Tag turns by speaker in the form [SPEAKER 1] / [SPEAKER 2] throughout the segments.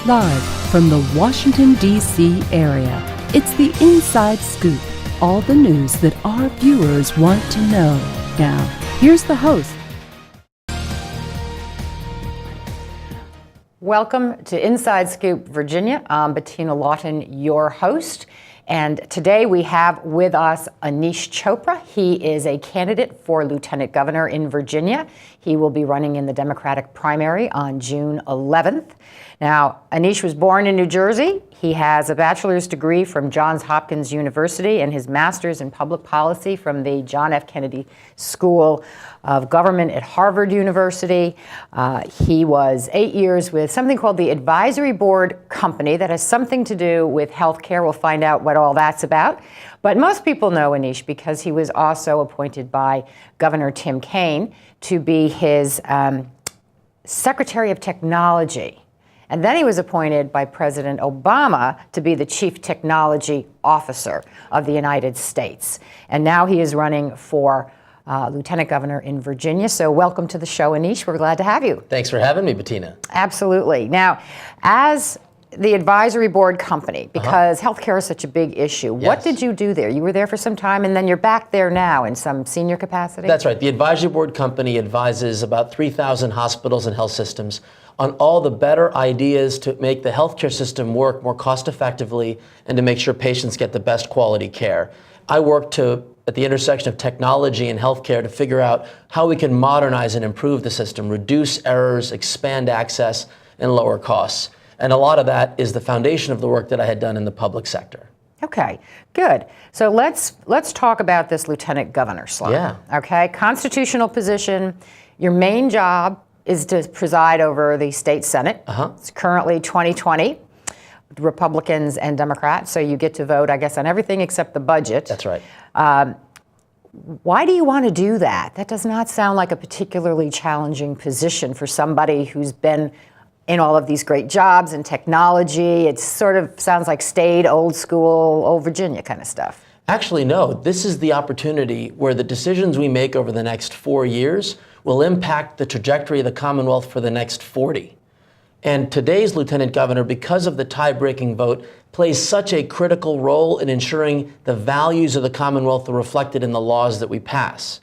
[SPEAKER 1] Live from the Washington, D.C. area, it's the Inside Scoop. All the news that our viewers want to know. Now, here's the host.
[SPEAKER 2] Welcome to Inside Scoop, Virginia. I'm Bettina Lawton, your host. And today we have with us Aneesh Chopra. He is a candidate for lieutenant governor in Virginia. He will be running in the Democratic primary on June 11th. Now, Aneesh was born in New Jersey. He has a bachelor's degree from Johns Hopkins University and his master's in public policy from the John F. Kennedy School of Government at Harvard University. He was 8 years with something called the Advisory Board Company that has something to do with healthcare. We'll find out what all that's about. But most people know Aneesh because he was also appointed by Governor Tim Kaine to be his Secretary of Technology. And then he was appointed by President Obama to be the Chief Technology Officer of the United States. And now he is running for Lieutenant Governor in Virginia. So welcome to the show, Aneesh. We're glad to have you.
[SPEAKER 3] Thanks for having me, Bettina.
[SPEAKER 2] Absolutely. Now, as the advisory board company, because healthcare is such a big issue,
[SPEAKER 3] Yes.
[SPEAKER 2] What did you do there? You were there for some time, and then you're back there now in some senior capacity?
[SPEAKER 3] That's right. The advisory board company advises about 3,000 hospitals and health systems on all the better ideas to make the healthcare system work more cost effectively and to make sure patients get the best quality care. I work at the intersection of technology and healthcare to figure out how we can modernize and improve the system, reduce errors, expand access, and lower costs. And a lot of that is the foundation of the work that I had done in the public sector.
[SPEAKER 2] Okay, good. So let's talk about this lieutenant governor slot.
[SPEAKER 3] Yeah.
[SPEAKER 2] Okay, constitutional position. Your main job is to preside over the state Senate. It's currently 2020, Republicans and Democrats. So you get to vote, I guess, on everything except the budget.
[SPEAKER 3] That's right.
[SPEAKER 2] Why do you want to do that? That does not sound like a particularly challenging position for somebody who's been in all of these great jobs in technology. It sort of sounds like staid, old school, old Virginia kind of stuff.
[SPEAKER 3] Actually, no. This is the opportunity where the decisions we make over the next 4 years will impact the trajectory of the Commonwealth for the next 40. And today's lieutenant governor, because of the tie-breaking vote, plays such a critical role in ensuring the values of the Commonwealth are reflected in the laws that we pass.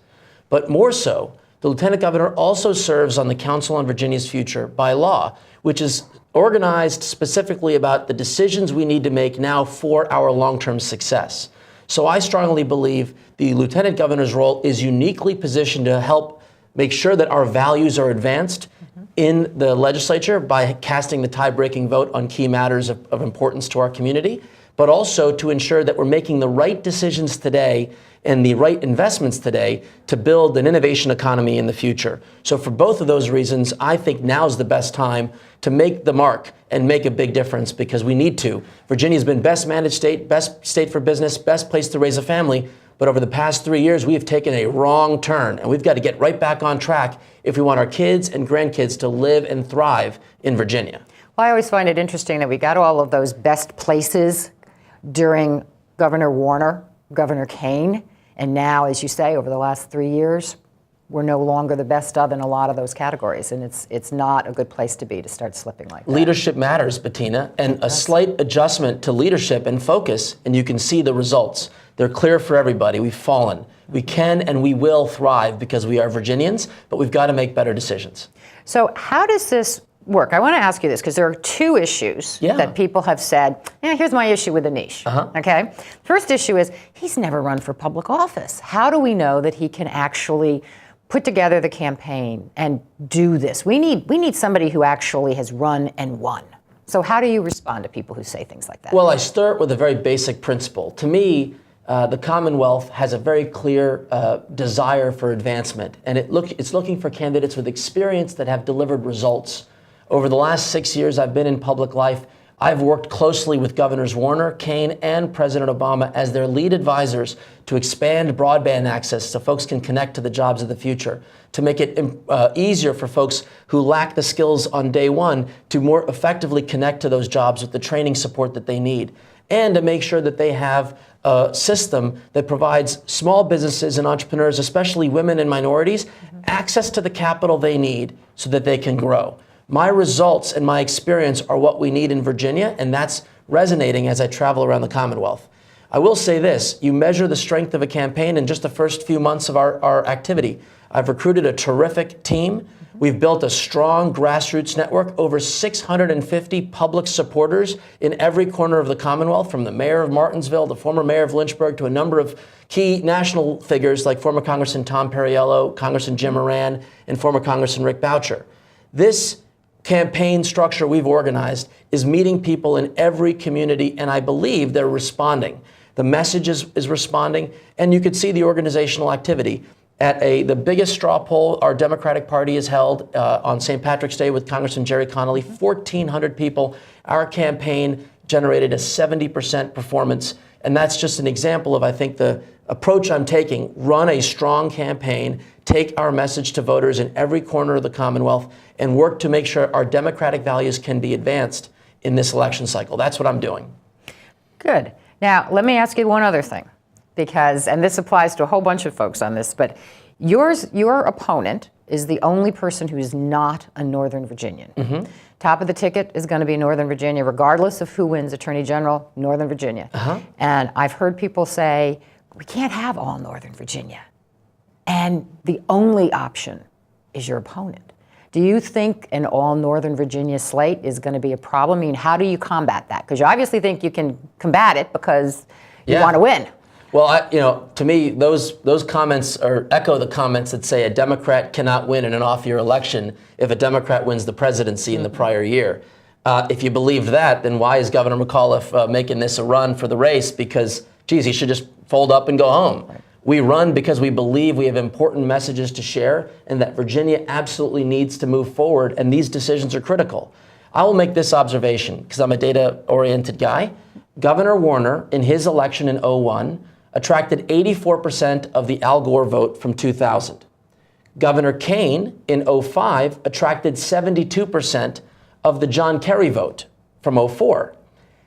[SPEAKER 3] But more so, the lieutenant governor also serves on the Council on Virginia's Future by law, which is organized specifically about the decisions we need to make now for our long-term success. So I strongly believe the lieutenant governor's role is uniquely positioned to help make sure that our values are advanced in the legislature by casting the tie-breaking vote on key matters of importance to our community, but also to ensure that we're making the right decisions today and the right investments today to build an innovation economy in the future. So for both of those reasons, I think now's the best time to make the mark and make a big difference because we need to. Virginia's been best managed state, best state for business, best place to raise a family. But over the past 3 years, we have taken a wrong turn, and we've got to get right back on track if we want our kids and grandkids to live and thrive in Virginia.
[SPEAKER 2] Well, I always find it interesting that we got all of those best places during Governor Warner, Governor Kaine, and now, as you say, over the last 3 years, we're no longer the best of in a lot of those categories, and it's not a good place to be to start slipping like that.
[SPEAKER 3] Leadership matters, Bettina, and a slight adjustment to leadership and focus, and you can see the results. They're clear for everybody. We've fallen. We can and we will thrive because we are Virginians, but we've got to make better decisions.
[SPEAKER 2] So how does this work? I want to ask you this because there are two issues that people have said, here's my issue with Aneesh. Okay. First issue is he's never run for public office. How do we know that he can actually put together the campaign and do this? We need somebody who actually has run and won. So how do you respond to people who say things like that?
[SPEAKER 3] Well, I start with a very basic principle. To me, the Commonwealth has a very clear desire for advancement, and it's looking for candidates with experience that have delivered results. Over the last 6 years I've been in public life, I've worked closely with Governors Warner, Kaine, and President Obama as their lead advisors to expand broadband access so folks can connect to the jobs of the future, to make it easier for folks who lack the skills on day one to more effectively connect to those jobs with the training support that they need, and to make sure that they have a system that provides small businesses and entrepreneurs, especially women and minorities, access to the capital they need so that they can grow. My results and my experience are what we need in Virginia, and that's resonating as I travel around the Commonwealth. I will say this, you measure the strength of a campaign in just the first few months of our activity. I've recruited a terrific team. We've built a strong grassroots network, over 650 public supporters in every corner of the Commonwealth, from the mayor of Martinsville, the former mayor of Lynchburg, to a number of key national figures like former Congressman Tom Perriello, Congressman Jim Moran, and former Congressman Rick Boucher. This campaign structure we've organized is meeting people in every community, and I believe they're responding. The message is responding, and you could see the organizational activity. At the biggest straw poll our Democratic Party has held on St. Patrick's Day with Congressman Jerry Connolly, 1,400 people. Our campaign generated a 70% performance, and that's just an example of, I think, the approach I'm taking. Run a strong campaign, take our message to voters in every corner of the Commonwealth, and work to make sure our democratic values can be advanced in this election cycle. That's what I'm doing.
[SPEAKER 2] Good. Now, let me ask you one other thing, because, and this applies to a whole bunch of folks on this, but your opponent is the only person who's not a Northern Virginian. Mm-hmm. Top of the ticket is going to be Northern Virginia, regardless of who wins Attorney General, Northern Virginia. Uh-huh. And I've heard people say, we can't have all Northern Virginia. And the only option is your opponent. Do you think an all Northern Virginia slate is going to be a problem? I mean, how do you combat that? Because you obviously think you can combat it because you want to win.
[SPEAKER 3] Well, to me, those comments echo the comments that say a Democrat cannot win in an off-year election if a Democrat wins the presidency in the prior year. If you believe that, then why is Governor McAuliffe making this a run for the race? Because, geez, he should just fold up and go home. Right. We run because we believe we have important messages to share and that Virginia absolutely needs to move forward, and these decisions are critical. I will make this observation because I'm a data-oriented guy. Governor Warner, in his election in 2001, attracted 84% of the Al Gore vote from 2000. Governor Kane in 2005 attracted 72% of the John Kerry vote from 2004.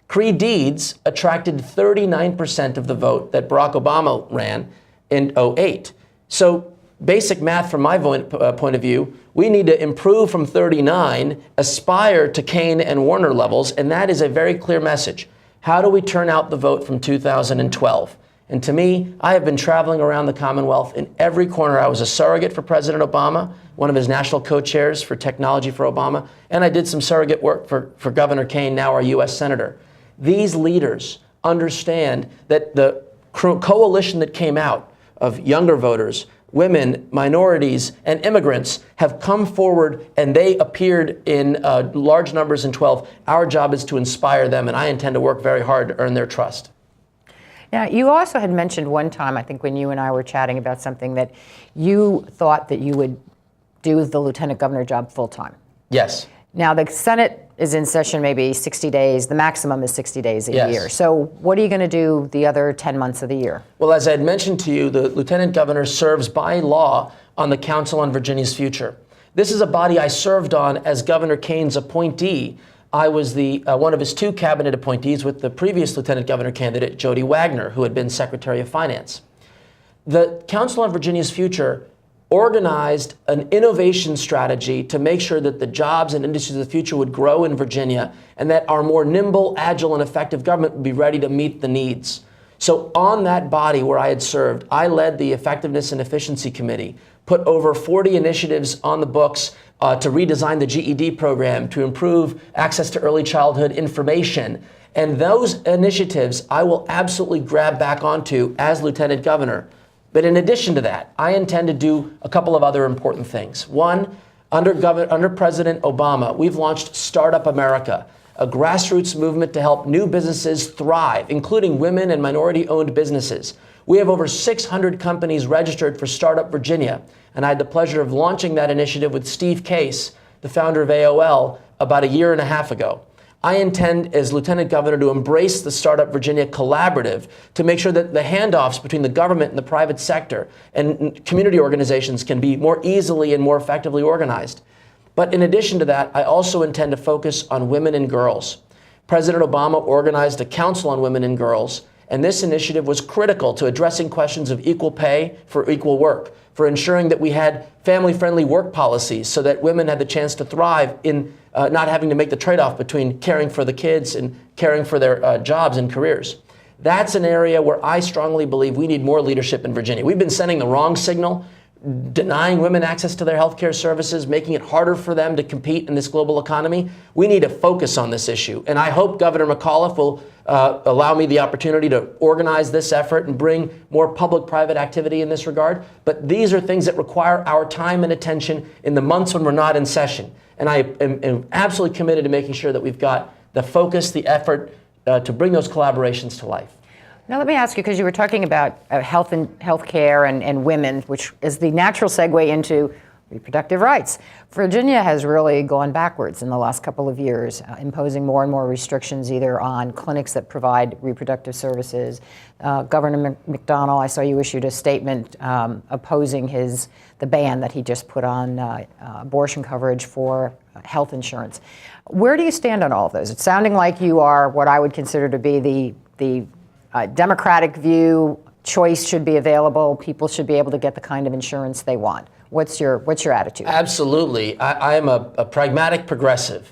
[SPEAKER 3] Creed Deeds attracted 39% of the vote that Barack Obama ran in 2008. So basic math from my point of view, we need to improve from 39, aspire to Kane and Warner levels, and that is a very clear message. How do we turn out the vote from 2012? And to me, I have been traveling around the Commonwealth in every corner. I was a surrogate for President Obama, one of his national co-chairs for technology for Obama, and I did some surrogate work for Governor Kane, now our U.S. Senator. These leaders understand that the coalition that came out of younger voters, women, minorities, and immigrants have come forward, and they appeared in large numbers in 12. Our job is to inspire them, and I intend to work very hard to earn their trust.
[SPEAKER 2] Now, you also had mentioned one time, I think when you and I were chatting about something, that you thought that you would do the lieutenant governor job full time.
[SPEAKER 3] Yes.
[SPEAKER 2] Now, the Senate is in session maybe 60 days. The maximum is 60 days a year. So what are you going to do the other 10 months of the year?
[SPEAKER 3] Well, as I had mentioned to you, the lieutenant governor serves by law on the Council on Virginia's Future. This is a body I served on as Governor Kane's appointee. I was the one of his two cabinet appointees with the previous lieutenant governor candidate, Jody Wagner, who had been Secretary of Finance. The Council on Virginia's Future organized an innovation strategy to make sure that the jobs and industries of the future would grow in Virginia and that our more nimble, agile, and effective government would be ready to meet the needs. So on that body where I had served, I led the Effectiveness and Efficiency Committee, put over 40 initiatives on the books to redesign the GED program, to improve access to early childhood information. And those initiatives I will absolutely grab back onto as lieutenant governor. But in addition to that, I intend to do a couple of other important things. One, under President Obama, we've launched Startup America, a grassroots movement to help new businesses thrive, including women and minority-owned businesses. We have over 600 companies registered for Startup Virginia, and I had the pleasure of launching that initiative with Steve Case, the founder of AOL, about 1.5 years ago. I intend, as Lieutenant Governor, to embrace the Startup Virginia Collaborative to make sure that the handoffs between the government and the private sector and community organizations can be more easily and more effectively organized. But in addition to that, I also intend to focus on women and girls. President Obama organized a Council on Women and Girls, And this initiative was critical to addressing questions of equal pay for equal work, for ensuring that we had family-friendly work policies so that women had the chance to thrive in not having to make the trade-off between caring for the kids and caring for their jobs and careers. That's an area where I strongly believe we need more leadership in Virginia. We've been sending the wrong signal, denying women access to their health care services, making it harder for them to compete in this global economy. We need to focus on this issue. And I hope Governor McAuliffe will allow me the opportunity to organize this effort and bring more public-private activity in this regard. But these are things that require our time and attention in the months when we're not in session. And I am absolutely committed to making sure that we've got the focus, the effort to bring those collaborations to life.
[SPEAKER 2] Now let me ask you, because you were talking about health care and women, which is the natural segue into reproductive rights. Virginia has really gone backwards in the last couple of years, imposing more and more restrictions either on clinics that provide reproductive services. Governor McDonnell, I saw you issued a statement opposing the ban that he just put on abortion coverage for health insurance. Where do you stand on all of those? It's sounding like you are what I would consider to be the Democratic view. Choice should be available. People should be able to get the kind of insurance they want. What's your attitude?
[SPEAKER 3] Absolutely. I am a pragmatic progressive.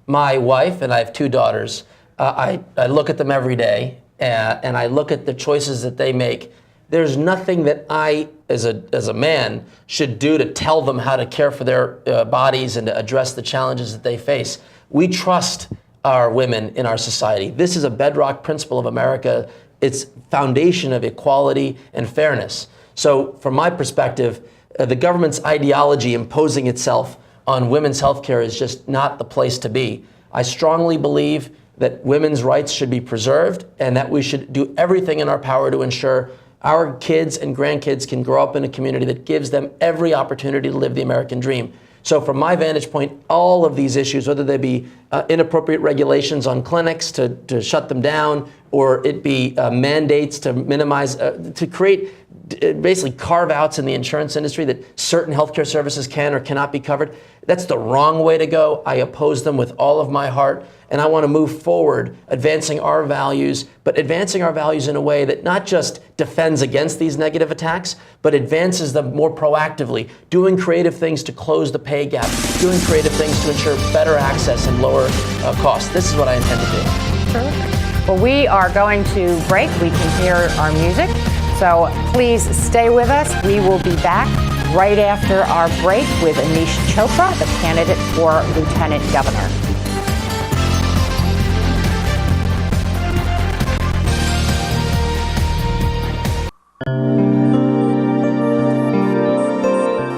[SPEAKER 3] My wife, and I have 2 daughters, I look at them every day, and I look at the choices that they make. There's nothing that I, as a man, should do to tell them how to care for their bodies and to address the challenges that they face. We trust our women in our society. This is a bedrock principle of America. It's foundation of equality and fairness. So from my perspective, the government's ideology imposing itself on women's health care is just not the place to be. I strongly believe that women's rights should be preserved and that we should do everything in our power to ensure our kids and grandkids can grow up in a community that gives them every opportunity to live the American dream. So from my vantage point, all of these issues, whether they be inappropriate regulations on clinics to shut them down, or it be mandates to minimize, to create basically carve-outs in the insurance industry that certain healthcare services can or cannot be covered, that's the wrong way to go. I oppose them with all of my heart, and I want to move forward, advancing our values, but advancing our values in a way that not just defends against these negative attacks, but advances them more proactively, doing creative things to close the pay gap, doing creative things to ensure better access and lower costs. This is what I intend to do.
[SPEAKER 2] Terrific. Well, we are going to break. We can hear our music. So please stay with us. We will be back right after our break with Aneesh Chopra, the candidate for Lieutenant Governor.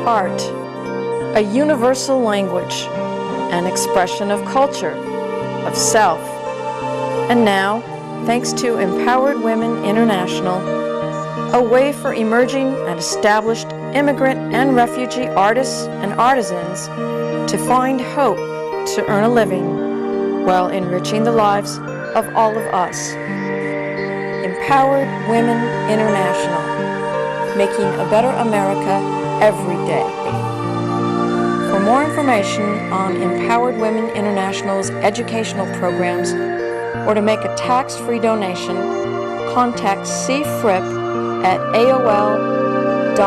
[SPEAKER 4] Art, a universal language, an expression of culture, of self. And now, thanks to Empowered Women International, a way for emerging and established immigrant and refugee artists and artisans to find hope to earn a living while enriching the lives of all of us. Empowered Women International, making a better America every day. For more information on Empowered Women International's educational programs or to make a tax-free donation, contact C. Fripp at AOL.com.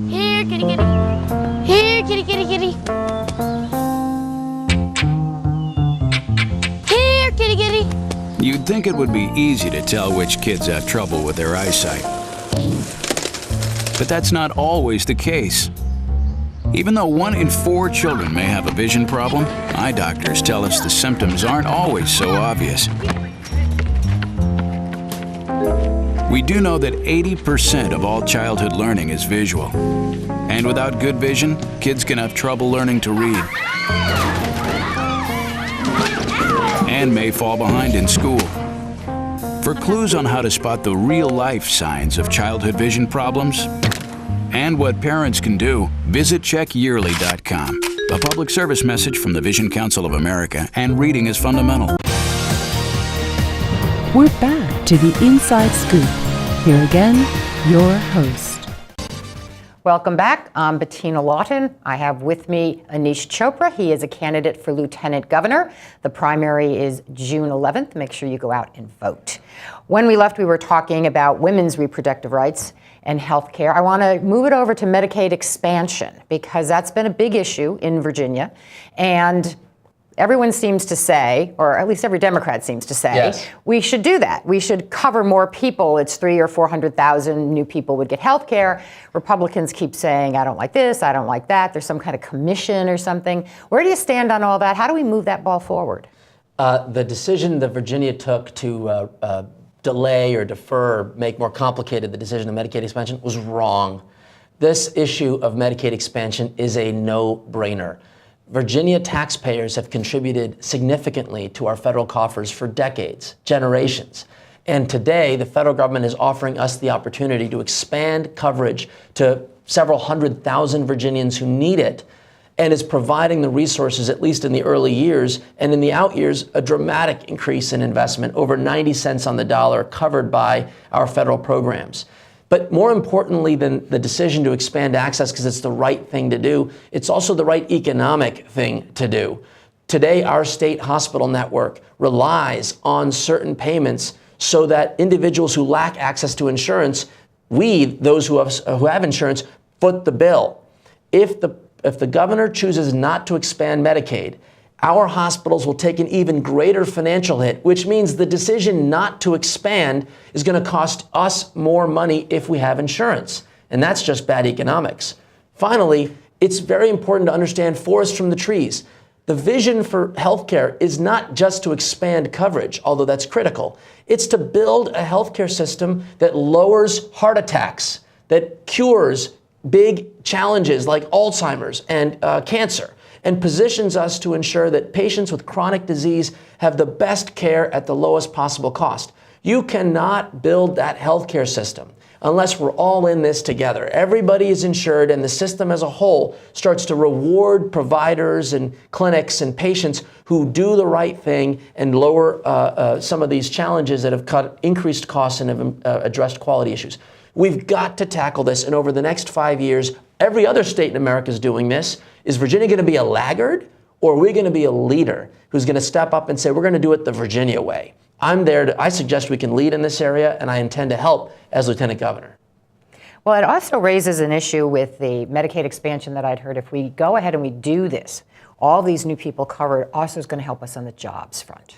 [SPEAKER 5] Here, kitty, kitty. Here, kitty, kitty, kitty. Here, kitty, kitty.
[SPEAKER 6] You'd think it would be easy to tell which kids have trouble with their eyesight. But that's not always the case. Even though 1 in 4 children may have a vision problem, eye doctors tell us the symptoms aren't always so obvious. We do know that 80% of all childhood learning is visual. And without good vision, kids can have trouble learning to read and may fall behind in school. For clues on how to spot the real-life signs of childhood vision problems and what parents can do, visit checkyearly.com. A public service message from the Vision Council of America and Reading is Fundamental.
[SPEAKER 1] We're back to the Inside Scoop. Here again, your host.
[SPEAKER 2] Welcome back. I'm Bettina Lawton. I have with me Aneesh Chopra. He is a candidate for Lieutenant Governor. The primary is June 11th. Make sure you go out and vote. When we left, we were talking about women's reproductive rights and health care. I want to move it over to Medicaid expansion because that's been a big issue in Virginia. And everyone seems to say, or at least every Democrat seems to say,
[SPEAKER 3] yes,
[SPEAKER 2] we should do that. We should cover more people. It's 300,000 or 400,000 new people would get health care. Republicans keep saying, I don't like this, I don't like that. There's some kind of commission or something. Where do you stand on all that? How do we move that ball forward?
[SPEAKER 3] The decision that Virginia took to delay or defer, make more complicated the decision of Medicaid expansion was wrong. This issue of Medicaid expansion is a no-brainer. Virginia taxpayers have contributed significantly to our federal coffers for decades, generations. And today, the federal government is offering us the opportunity to expand coverage to several 100,000 Virginians who need it, and is providing the resources, at least in the early years, and in the out years, a dramatic increase in investment, over 90 cents on the dollar covered by our federal programs. But more importantly than the decision to expand access, because it's the right thing to do, it's also the right economic thing to do. Today, our state hospital network relies on certain payments so that individuals who lack access to insurance, we, those who have insurance, foot the bill. If the governor chooses not to expand Medicaid, our hospitals will take an even greater financial hit, which means the decision not to expand is going to cost us more money if we have insurance. And that's just bad economics. Finally, it's very important to understand forest from the trees. The vision for healthcare is not just to expand coverage, although that's critical. It's to build a healthcare system that lowers heart attacks, that cures big challenges like Alzheimer's and cancer, and positions us to ensure that patients with chronic disease have the best care at the lowest possible cost. You cannot build that healthcare system unless we're all in this together. Everybody is insured, and the system as a whole starts to reward providers and clinics and patients who do the right thing and lower some of these challenges that have increased costs and have addressed quality issues. We've got to tackle this, and over the next 5 years, every other state in America is doing this. Is Virginia going to be a laggard, or are we going to be a leader who's going to step up and say, we're going to do it the Virginia way? I suggest we can lead in this area, and I intend to help as Lieutenant Governor.
[SPEAKER 2] Well, it also raises an issue with the Medicaid expansion that I'd heard. If we go ahead and we do this, all these new people covered also is going to help us on the jobs front.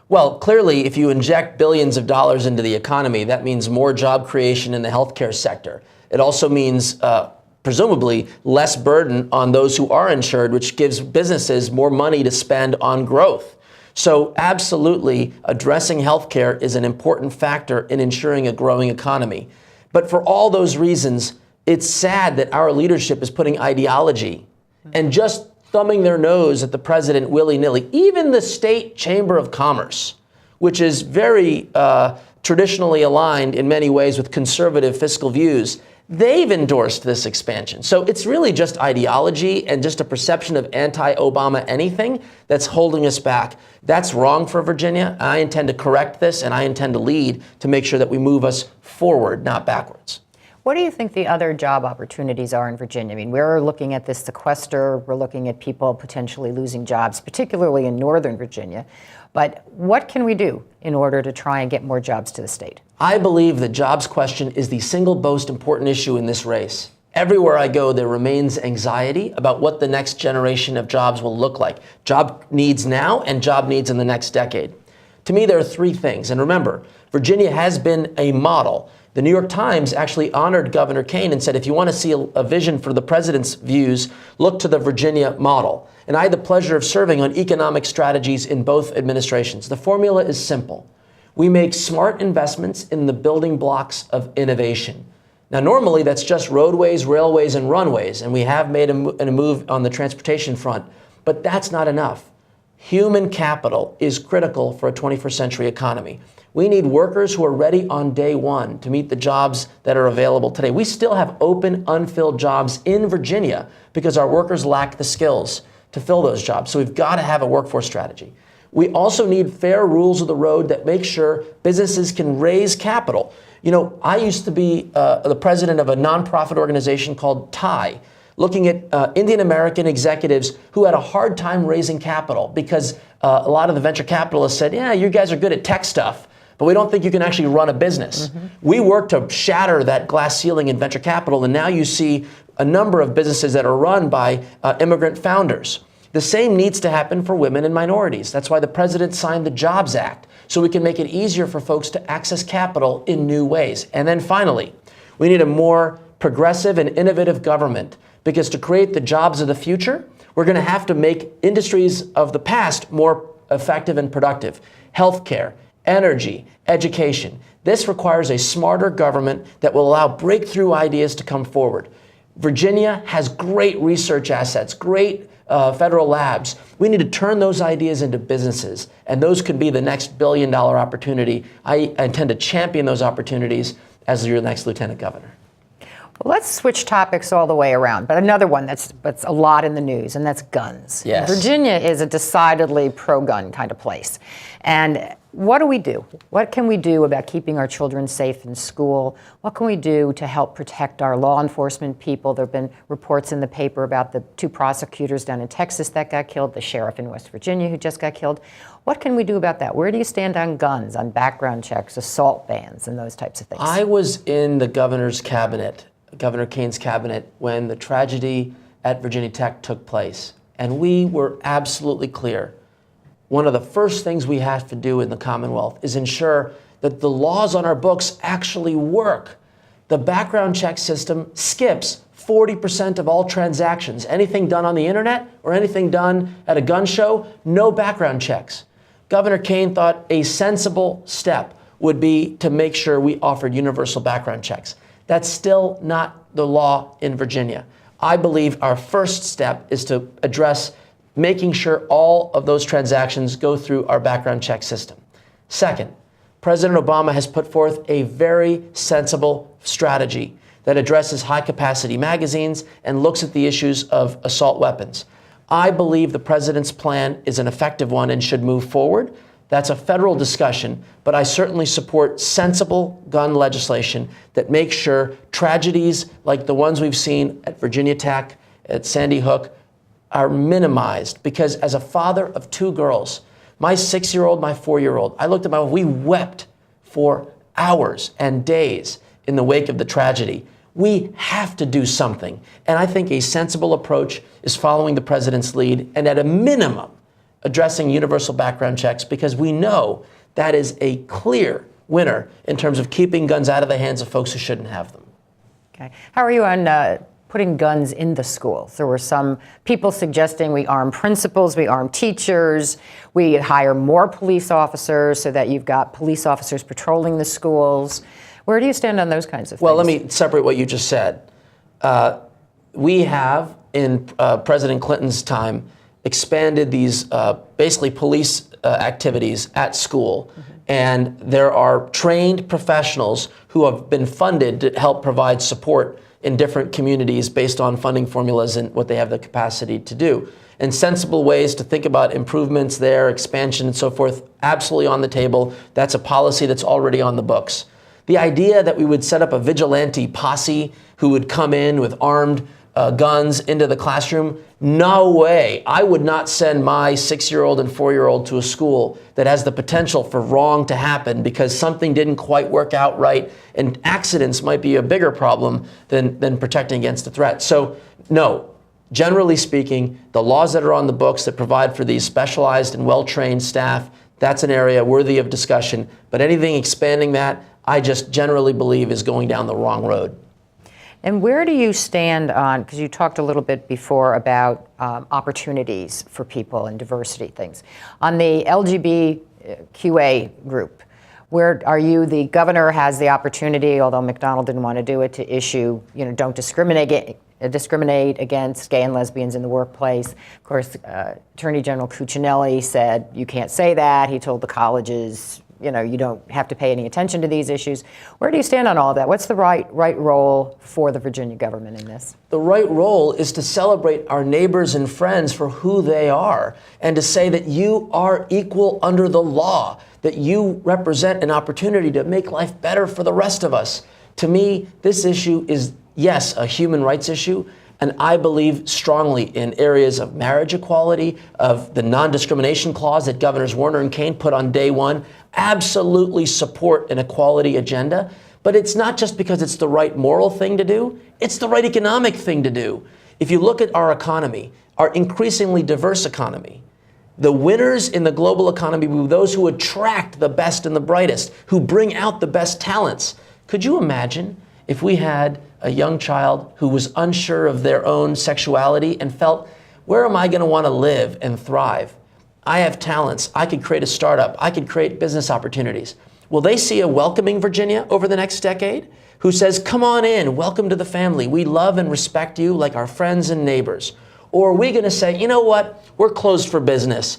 [SPEAKER 3] Well, clearly, if you inject billions of dollars into the economy, that means more job creation in the healthcare sector. It also means, presumably, less burden on those who are insured, which gives businesses more money to spend on growth. So absolutely, addressing healthcare is an important factor in ensuring a growing economy. But for all those reasons, it's sad that our leadership is putting ideology and just thumbing their nose at the president willy-nilly. Even the State Chamber of Commerce, which is very traditionally aligned in many ways with conservative fiscal views, they've endorsed this expansion. So it's really just ideology and just a perception of anti-Obama anything that's holding us back. That's wrong for Virginia. I intend to correct this, and I intend to lead to make sure that we move us forward, not backwards.
[SPEAKER 2] What do you think the other job opportunities are in Virginia? I mean, we're looking at this sequester, we're looking at people potentially losing jobs, particularly in Northern Virginia. But what can we do in order to try and get more jobs to the state?
[SPEAKER 3] I believe the jobs question is the single most important issue in this race. Everywhere I go, there remains anxiety about what the next generation of jobs will look like. Job needs now and job needs in the next decade. To me, there are three things. And remember, Virginia has been a model. The New York Times actually honored Governor Kane and said, if you want to see a vision for the president's views, look to the Virginia model. And I had the pleasure of serving on economic strategies in both administrations. The formula is simple. We make smart investments in the building blocks of innovation. Now, normally that's just roadways, railways, and runways, and we have made a move on the transportation front, but that's not enough. Human capital is critical for a 21st century economy. We need workers who are ready on day one to meet the jobs that are available today. We still have open, unfilled jobs in Virginia because our workers lack the skills. to fill those jobs. So we've got to have a workforce strategy. We also need fair rules of the road that make sure businesses can raise capital. You know, I used to be the president of a nonprofit organization called TIE, looking at Indian American executives who had a hard time raising capital because a lot of the venture capitalists said, yeah, you guys are good at tech stuff, but we don't think you can actually run a business. We worked to shatter that glass ceiling in venture capital, and now you see a number of businesses that are run by immigrant founders. The same needs to happen for women and minorities. That's why the president signed the Jobs Act, so we can make it easier for folks to access capital in new ways. And then finally, we need a more progressive and innovative government, because to create the jobs of the future, we're going to have to make industries of the past more effective and productive. Healthcare, energy, education. This requires a smarter government that will allow breakthrough ideas to come forward. Virginia has great research assets, great federal labs. We need to turn those ideas into businesses, and those could be the next billion-dollar opportunity. I intend to champion those opportunities as your next lieutenant governor.
[SPEAKER 2] Well, let's switch topics all the way around, but another one that's a lot in the news, and that's guns.
[SPEAKER 3] Yes.
[SPEAKER 2] Virginia is a decidedly pro-gun kind of place. And what do we do? What can we do about keeping our children safe in school? What can we do to help protect our law enforcement people? There have been reports in the paper about the 2 prosecutors down in Texas that got killed, the sheriff in West Virginia who just got killed. What can we do about that? Where do you stand on guns, on background checks, assault bans, and those types of things?
[SPEAKER 3] I was in the governor's cabinet, Governor Kane's cabinet, when the tragedy at Virginia Tech took place. And we were absolutely clear. One of the first things we have to do in the Commonwealth is ensure that the laws on our books actually work. The background check system skips 40% of all transactions. Anything done on the internet or anything done at a gun show, no background checks. Governor Kane thought a sensible step would be to make sure we offered universal background checks. That's still not the law in Virginia. I believe our first step is to address making sure all of those transactions go through our background check system. Second, President Obama has put forth a very sensible strategy that addresses high-capacity magazines and looks at the issues of assault weapons. I believe the president's plan is an effective one and should move forward. That's a federal discussion, but I certainly support sensible gun legislation that makes sure tragedies like the ones we've seen at Virginia Tech, at Sandy Hook, are minimized. Because as a father of 2 girls, my 6-year-old, my 4-year-old, I looked at my wife, we wept for hours and days in the wake of the tragedy. We have to do something. And I think a sensible approach is following the president's lead and at a minimum, addressing universal background checks, because we know that is a clear winner in terms of keeping guns out of the hands of folks who shouldn't have them.
[SPEAKER 2] Okay. How are you on putting guns in the schools? There were some people suggesting we arm principals, we arm teachers, we hire more police officers so that you've got police officers patrolling the schools. Where do you stand on those kinds of things?
[SPEAKER 3] Well, let me separate what you just said. We have, in President Clinton's time, expanded these basically police activities at school. And there are trained professionals who have been funded to help provide support in different communities based on funding formulas and what they have the capacity to do. And sensible ways to think about improvements there, expansion and so forth, absolutely on the table. That's a policy that's already on the books. The idea that we would set up a vigilante posse who would come in with armed guns into the classroom, no way. I would not send my 6-year-old and 4-year-old to a school that has the potential for wrong to happen because something didn't quite work out right, and accidents might be a bigger problem than protecting against a threat. So no, generally speaking, the laws that are on the books that provide for these specialized and well-trained staff, that's an area worthy of discussion. But anything expanding that, I just generally believe is going down the wrong road.
[SPEAKER 2] And where do you stand on, because you talked a little bit before about opportunities for people and diversity things, on the LGBTQA group, where are you? The governor has the opportunity, although McDonald didn't want to do it, to issue, don't discriminate against gay and lesbians in the workplace. Of course, Attorney General Cuccinelli said you can't say that. He told the colleges you don't have to pay any attention to these issues. Where do you stand on all of that? What's the right role for the Virginia government in this?
[SPEAKER 3] The right role is to celebrate our neighbors and friends for who they are, and to say that you are equal under the law, that you represent an opportunity to make life better for the rest of us. To me, this issue is, yes, a human rights issue, and I believe strongly in areas of marriage equality, of the non-discrimination clause that Governors Warner and Kane put on day one. Absolutely support an equality agenda. But it's not just because it's the right moral thing to do, it's the right economic thing to do. If you look at our economy, our increasingly diverse economy, the winners in the global economy will be those who attract the best and the brightest, who bring out the best talents. Could you imagine if we had a young child who was unsure of their own sexuality and felt, where am I going to want to live and thrive? I have talents. I could create a startup. I could create business opportunities. Will they see a welcoming Virginia over the next decade who says, come on in, welcome to the family. We love and respect you like our friends and neighbors. Or are we going to say, you know what, we're closed for business.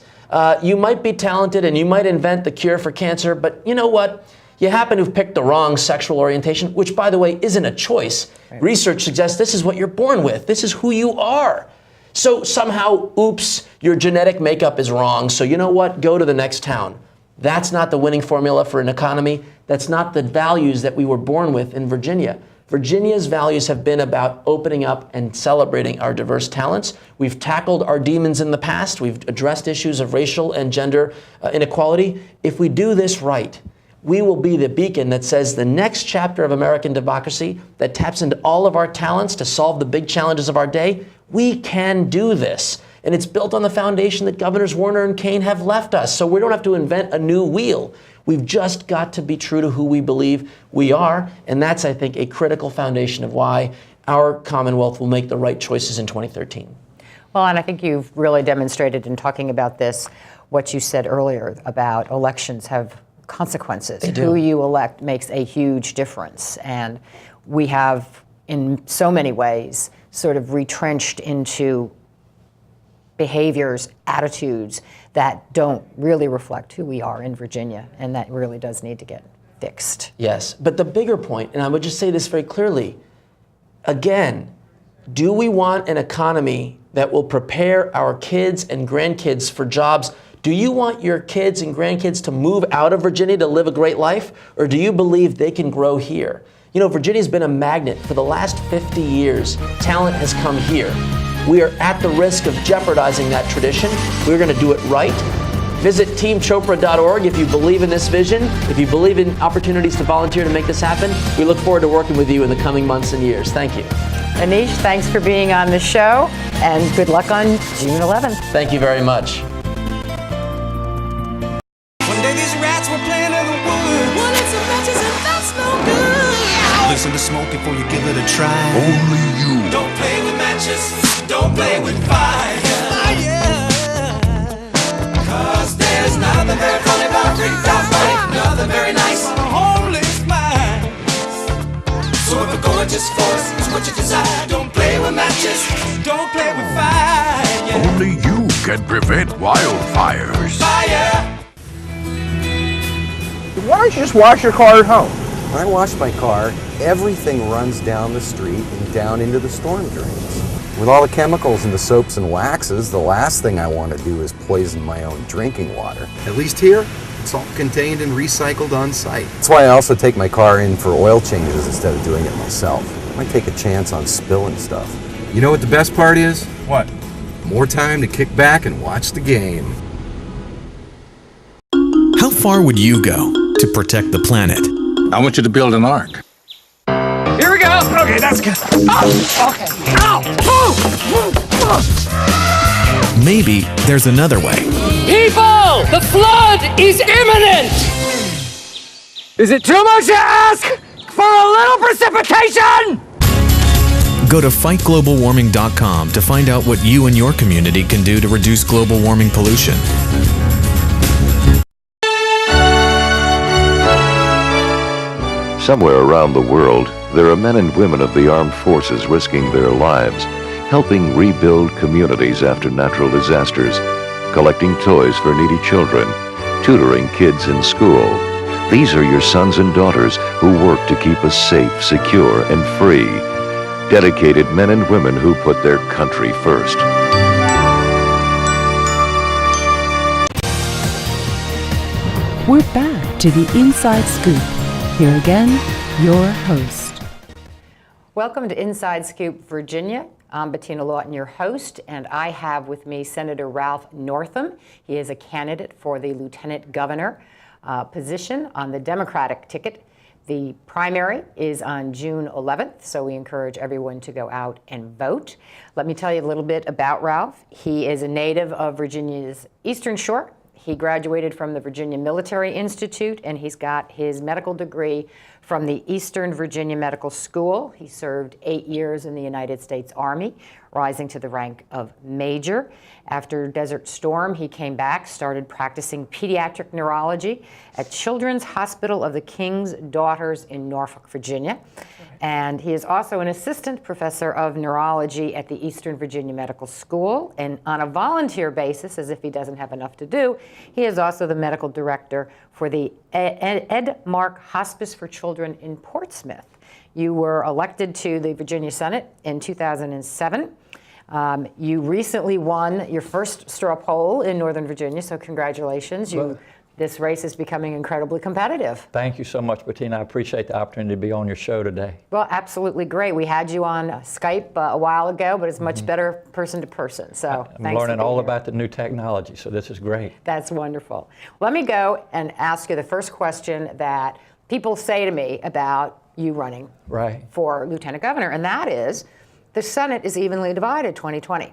[SPEAKER 3] You might be talented and you might invent the cure for cancer, but you know what? You happen to have picked the wrong sexual orientation, which, by the way, isn't a choice. Right. Research suggests this is what you're born with. This is who you are. So somehow, oops, your genetic makeup is wrong. So you know what? Go to the next town. That's not the winning formula for an economy. That's not the values that we were born with in Virginia. Virginia's values have been about opening up and celebrating our diverse talents. We've tackled our demons in the past. We've addressed issues of racial and gender inequality. If we do this right, we will be the beacon that says the next chapter of American democracy that taps into all of our talents to solve the big challenges of our day. We can do this. And it's built on the foundation that Governors Warner and Kane have left us. So we don't have to invent a new wheel. We've just got to be true to who we believe we are. And that's, I think, a critical foundation of why our Commonwealth will make the right choices in 2013.
[SPEAKER 2] Well, and I think you've really demonstrated in talking about this, what you said earlier about elections have consequences. Who you elect makes a huge difference. And we have, in so many ways, sort of retrenched into behaviors, attitudes that don't really reflect who we are in Virginia. And that really does need to get fixed.
[SPEAKER 3] Yes, but the bigger point, and I would just say this very clearly, again, do we want an economy that will prepare our kids and grandkids for jobs? Do you want your kids and grandkids to move out of Virginia to live a great life? Or do you believe they can grow here? You know, Virginia's been a magnet for the last 50 years. Talent has come here. We are at the risk of jeopardizing that tradition. We're going to do it right. Visit teamchopra.org if you believe in this vision, if you believe in opportunities to volunteer to make this happen. We look forward to working with you in the coming months and years. Thank you.
[SPEAKER 2] Aneesh, thanks for being on the show, and good luck on June 11th.
[SPEAKER 3] Thank you very much.
[SPEAKER 7] Listen to smoke before you give it a try. Only you. Don't play with matches. Don't play with fire. Cause there's nothing very funny about nothing very nice. Homeless minds. So if a gorgeous force is what you desire, don't play with matches. Don't play with fire.
[SPEAKER 8] Only you can prevent wildfires.
[SPEAKER 7] Fire.
[SPEAKER 9] Why don't you just wash your car at home? When I wash my car, everything runs down the street and down into the storm drains. With all the chemicals in the soaps and waxes, the last thing I want to do is poison my own drinking water. At least here, it's all contained and recycled on site. That's why I also take my car in for oil changes instead of doing it myself. I might take a chance on spilling stuff. You know what the best part is?
[SPEAKER 7] What?
[SPEAKER 9] More time to kick back and watch the game.
[SPEAKER 10] How far would you go to protect the planet?
[SPEAKER 8] I want you to build an ark.
[SPEAKER 7] Here we go. Okay, that's good. Oh, okay. Ow! Oh!
[SPEAKER 10] Maybe there's another way.
[SPEAKER 11] People! The flood is imminent!
[SPEAKER 7] Is it too much to ask for a little precipitation?
[SPEAKER 10] Go to fightglobalwarming.com to find out what you and your community can do to reduce global warming pollution.
[SPEAKER 12] Somewhere around the world, there are men and women of the armed forces risking their lives, helping rebuild communities after natural disasters, collecting toys for needy children, tutoring kids in school, These are your sons and daughters who work to keep us safe, secure, and free. Dedicated men and women who put their country first.
[SPEAKER 1] We're back to the Inside Scoop. Here again, your host.
[SPEAKER 2] Welcome to Inside Scoop, Virginia. I'm Bettina Lawton, your host, and I have with me Senator Ralph Northam. He is a candidate for the Lieutenant Governor position on the Democratic ticket. The primary is on June 11th, so we encourage everyone to go out and vote. Let me tell you a little bit about Ralph. He is a native of Virginia's Eastern Shore. He graduated from the Virginia Military Institute, and he's got his medical degree from the Eastern Virginia Medical School. He served 8 years in the United States Army, rising to the rank of major. After Desert Storm, he came back, started practicing pediatric neurology at Children's Hospital of the King's Daughters in Norfolk, Virginia. And he is also an assistant professor of neurology at the Eastern Virginia Medical School. And on a volunteer basis, as if he doesn't have enough to do, he is also the medical director for the Ed Mark Hospice for Children in Portsmouth. You were elected to the Virginia Senate in 2007. You recently won your first straw poll in Northern Virginia, so congratulations. This race is becoming incredibly competitive.
[SPEAKER 13] Thank you so much, Bettina. I appreciate the opportunity to be on your show today.
[SPEAKER 2] Well, absolutely great. We had you on Skype a while ago, but it's much better person to person. So
[SPEAKER 13] I'm learning all about the new technology, so this is great.
[SPEAKER 2] That's wonderful. Let me go and ask you the first question that people say to me about you running for Lieutenant Governor, and that is, the Senate is evenly divided 2020.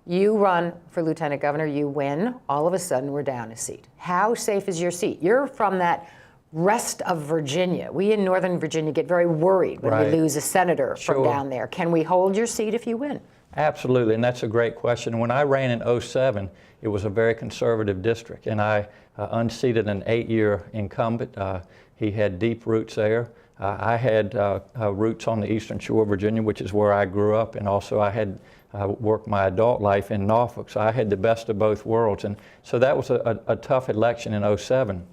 [SPEAKER 2] You run for Lieutenant Governor, you win, all of a sudden we're down a seat. How safe is your seat? You're from that rest of Virginia. We in Northern Virginia get very worried when we lose a senator from down there. Can we hold your seat if you win?
[SPEAKER 13] Absolutely, and that's a great question. When I ran in 2007, it was a very conservative district, and I unseated an 8-year incumbent. He had deep roots there. I had roots on the Eastern Shore of Virginia, which is where I grew up, and also I had worked my adult life in Norfolk, so I had the best of both worlds. And so that was a tough election in 2007.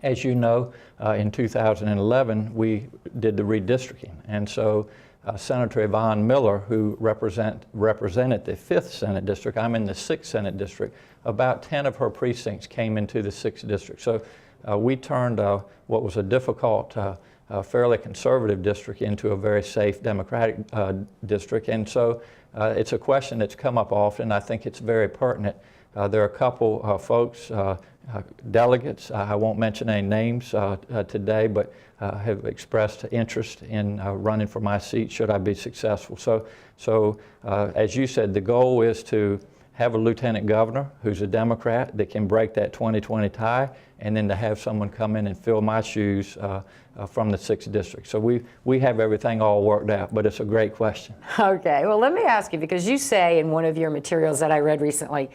[SPEAKER 13] As you know, in 2011, we did the redistricting. And so Senator Yvonne Miller, who represented the 5th Senate District, I'm in the 6th Senate District, about 10 of her precincts came into the 6th District. So we turned what was a difficult, fairly conservative district into a very safe Democratic district. And so it's a question that's come up often. I think it's very pertinent. There are a couple folks, delegates, I won't mention any names today, but have expressed interest in running for my seat should I be successful. So as you said, the goal is to have a lieutenant governor who's a Democrat that can break that 2020 tie, and then to have someone come in and fill my shoes from the 6th district. So we have everything all worked out, but it's a great question.
[SPEAKER 2] Okay, well, let me ask you, because you say in one of your materials that I read recently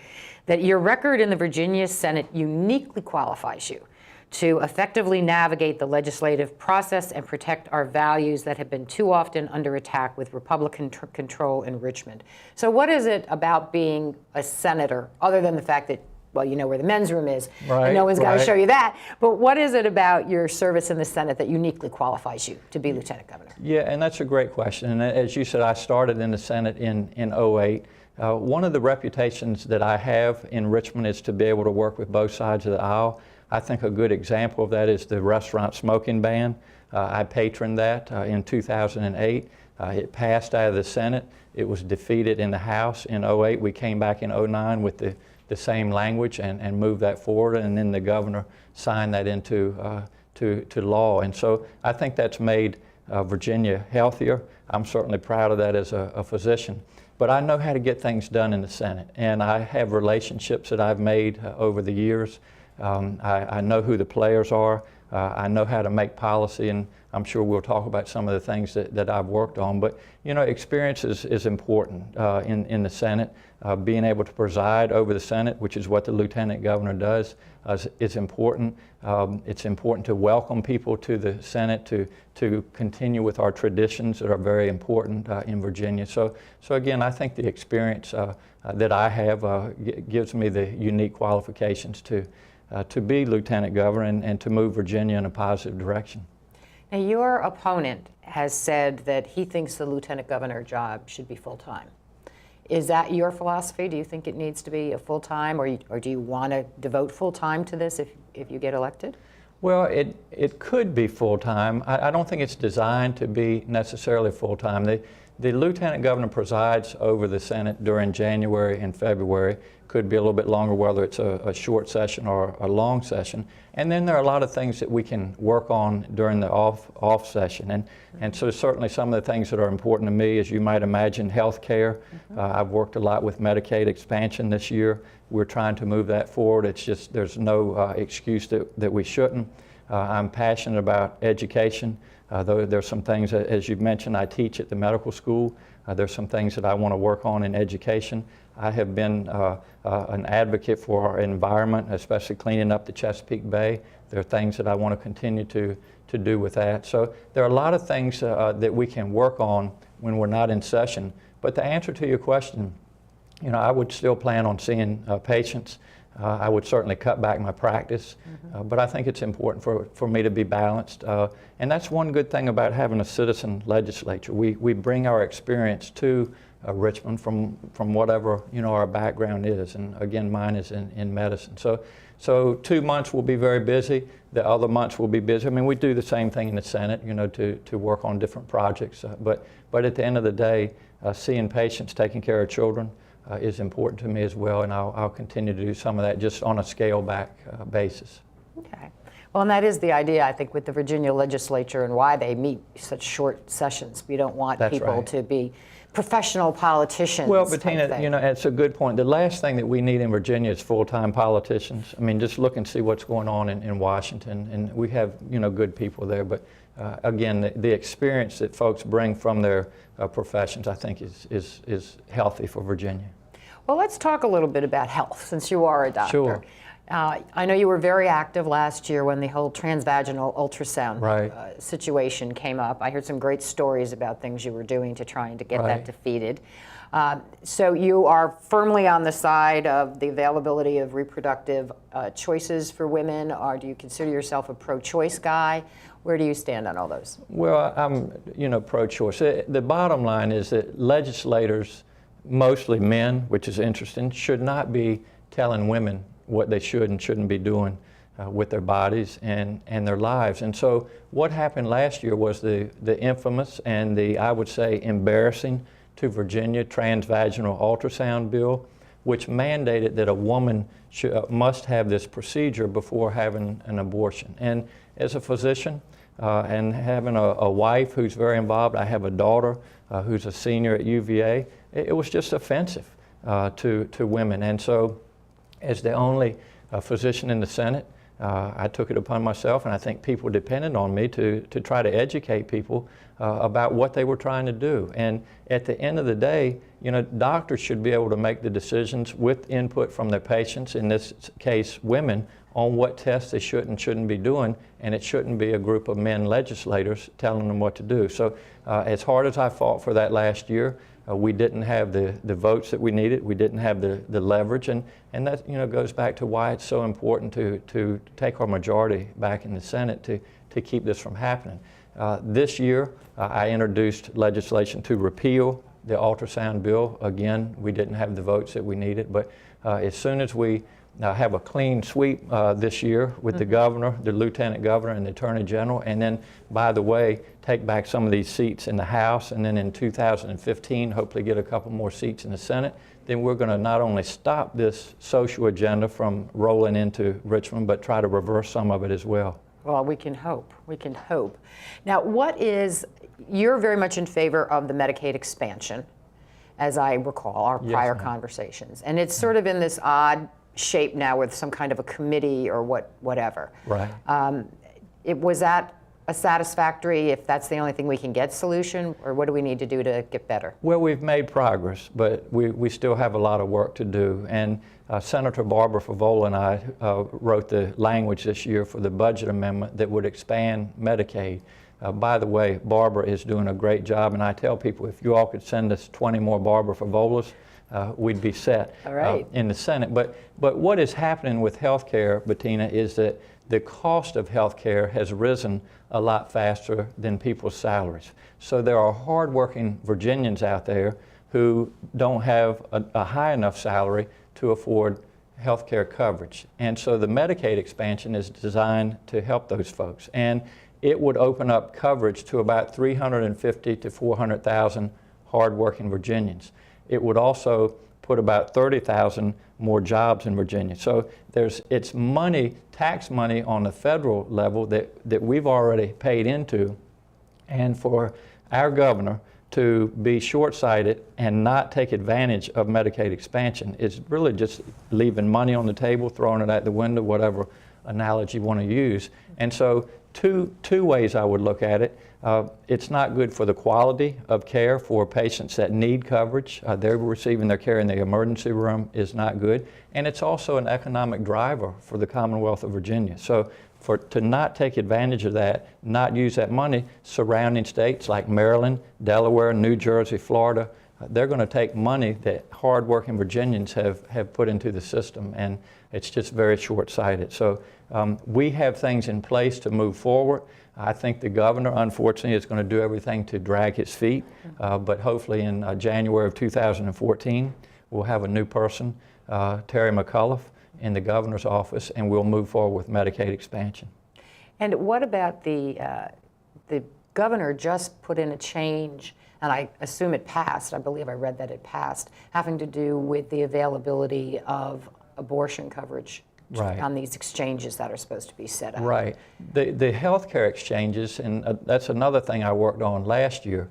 [SPEAKER 2] that your record in the Virginia Senate uniquely qualifies you to effectively navigate the legislative process and protect our values that have been too often under attack with Republican control in Richmond. So what is it about being a senator, other than the fact that, well, you know where the men's room is, and no one's got to show you that, but what is it about your service in the Senate that uniquely qualifies you to be Lieutenant Governor?
[SPEAKER 13] Yeah, and that's a great question. And as you said, I started in the Senate in 2008. One of the reputations that I have in Richmond is to be able to work with both sides of the aisle. I think a good example of that is the restaurant smoking ban. I patroned that in 2008. It passed out of the Senate. It was defeated in the House in 2008. We came back in 2009 with the same language and moved that forward, and then the governor signed that into to law. And so I think that's made Virginia healthier. I'm certainly proud of that as a physician. But I know how to get things done in the Senate, and I have relationships that I've made over the years. I know who the players are. I know how to make policy, and I'm sure we'll talk about some of the things that I've worked on. But, you know, experience is important in the Senate. Being able to preside over the Senate, which is what the Lieutenant Governor does, is important. It's important to welcome people to the Senate, to continue with our traditions that are very important in Virginia. So again, I think the experience that I have gives me the unique qualifications to to be lieutenant governor and to move Virginia in a positive direction.
[SPEAKER 2] Now, your opponent has said that he thinks the lieutenant governor job should be full-time. Is that your philosophy? Do you think it needs to be a full-time, or do you want to devote full-time to this if you get elected?
[SPEAKER 13] Well, it could be full-time. I don't think it's designed to be necessarily full-time. The lieutenant governor presides over the Senate during January and February. Could be a little bit longer, whether it's a short session or a long session. And then there are a lot of things that we can work on during the off session. And so certainly some of the things that are important to me, as you might imagine, health care. I've worked a lot with Medicaid expansion this year. We're trying to move that forward. It's just there's no excuse that we shouldn't. I'm passionate about education. Though there's some things, as you've mentioned, I teach at the medical school. There's some things that I want to work on in education. I have been an advocate for our environment, especially cleaning up the Chesapeake Bay. There are things that I want to continue to do with that. So there are a lot of things that we can work on when we're not in session. But to answer to your question, you know, I would still plan on seeing patients. I would certainly cut back my practice, but I think it's important for me to be balanced. And that's one good thing about having a citizen legislature. We bring our experience to Richmond from whatever, you know, our background is. And again, mine is in medicine. So 2 months will be very busy. The other months will be busy. I mean, we do the same thing in the Senate, you know, to work on different projects. But at the end of the day, seeing patients, taking care of children, is important to me as well, and I'll continue to do some of that just on a scale back basis.
[SPEAKER 2] Okay. Well, and that is the idea, I think, with the Virginia legislature and why they meet such short sessions. We don't want people to be professional politicians.
[SPEAKER 13] Well, Bettina, you know, it's a good point. The last thing that we need in Virginia is full-time politicians. I mean, just look and see what's going on in Washington, and we have, you know, good people there. But again, the experience that folks bring from their professions, I think, is healthy for Virginia.
[SPEAKER 2] Well, let's talk a little bit about health, since you are a doctor.
[SPEAKER 13] Sure.
[SPEAKER 2] I know you were very active last year when the whole transvaginal ultrasound situation came up. I heard some great stories about things you were doing to trying to get that defeated. So you are firmly on the side of the availability of reproductive choices for women, or do you consider yourself a pro-choice guy? Where do you stand on all those?
[SPEAKER 13] Well, I'm, you know, pro-choice. The bottom line is that legislators, mostly men, which is interesting, should not be telling women what they should and shouldn't be doing with their bodies and their lives. And so what happened last year was the infamous and the, I would say, embarrassing to Virginia transvaginal ultrasound bill, which mandated that a woman must have this procedure before having an abortion. And as a physician and having a wife who's very involved, I have a daughter who's a senior at UVA, it was just offensive to women. And so as the only physician in the Senate, I took it upon myself, and I think people depended on me to try to educate people about what they were trying to do. And at the end of the day, you know, doctors should be able to make the decisions with input from their patients, in this case women, on what tests they should and shouldn't be doing, and it shouldn't be a group of men legislators telling them what to do. So as hard as I fought for that last year, we didn't have the votes that we needed. We didn't have the leverage, and that, you know, goes back to why it's so important to take our majority back in the Senate to keep this from happening. This year, I introduced legislation to repeal the ultrasound bill. Again, we didn't have the votes that we needed, but as soon as we have a clean sweep this year with the governor, the lieutenant governor, and the attorney general, and then, by the way, take back some of these seats in the House, and then in 2015, hopefully get a couple more seats in the Senate, then we're going to not only stop this social agenda from rolling into Richmond, but try to reverse some of it as well.
[SPEAKER 2] Well, we can hope. We can hope. Now, you're very much in favor of the Medicaid expansion, as I recall our prior conversations. And it's sort of in this odd shape now with some kind of a committee or whatever.
[SPEAKER 13] Right.
[SPEAKER 2] Was that a satisfactory, if that's the only thing we can get, solution, or what do we need to do to get better?
[SPEAKER 13] Well, we've made progress, but we still have a lot of work to do. And Senator Barbara Favola and I wrote the language this year for the budget amendment that would expand Medicaid. By the way, Barbara is doing a great job, and I tell people, if you all could send us 20 more Barbara Favolas, we'd be set
[SPEAKER 2] All right.
[SPEAKER 13] in the Senate. But what is happening with health care, Bettina, is that the cost of health care has risen a lot faster than people's salaries. So there are hardworking Virginians out there who don't have a high enough salary to afford health care coverage. And so the Medicaid expansion is designed to help those folks. And it would open up coverage to about 350 to 400,000 hardworking Virginians. It would also put about 30,000 more jobs in Virginia. So it's money, tax money on the federal level that we've already paid into. And for our governor to be short-sighted and not take advantage of Medicaid expansion is really just leaving money on the table, throwing it out the window, whatever analogy you want to use. And so two ways I would look at it. It's not good for the quality of care for patients that need coverage. They're receiving their care in the emergency room is not good. And it's also an economic driver for the Commonwealth of Virginia. So to not take advantage of that, not use that money, surrounding states like Maryland, Delaware, New Jersey, Florida, they're going to take money that hardworking Virginians have put into the system, and it's just very short-sighted. So we have things in place to move forward. I think the governor, unfortunately, is going to do everything to drag his feet, but hopefully in January of 2014, we'll have a new person, Terry McAuliffe, in the governor's office, and we'll move forward with Medicaid expansion.
[SPEAKER 2] And what about the governor just put in a change, and I assume it passed, I believe I read that it passed, having to do with the availability of abortion coverage on these exchanges that are supposed to be set up.
[SPEAKER 13] Right. The healthcare exchanges, and that's another thing I worked on last year.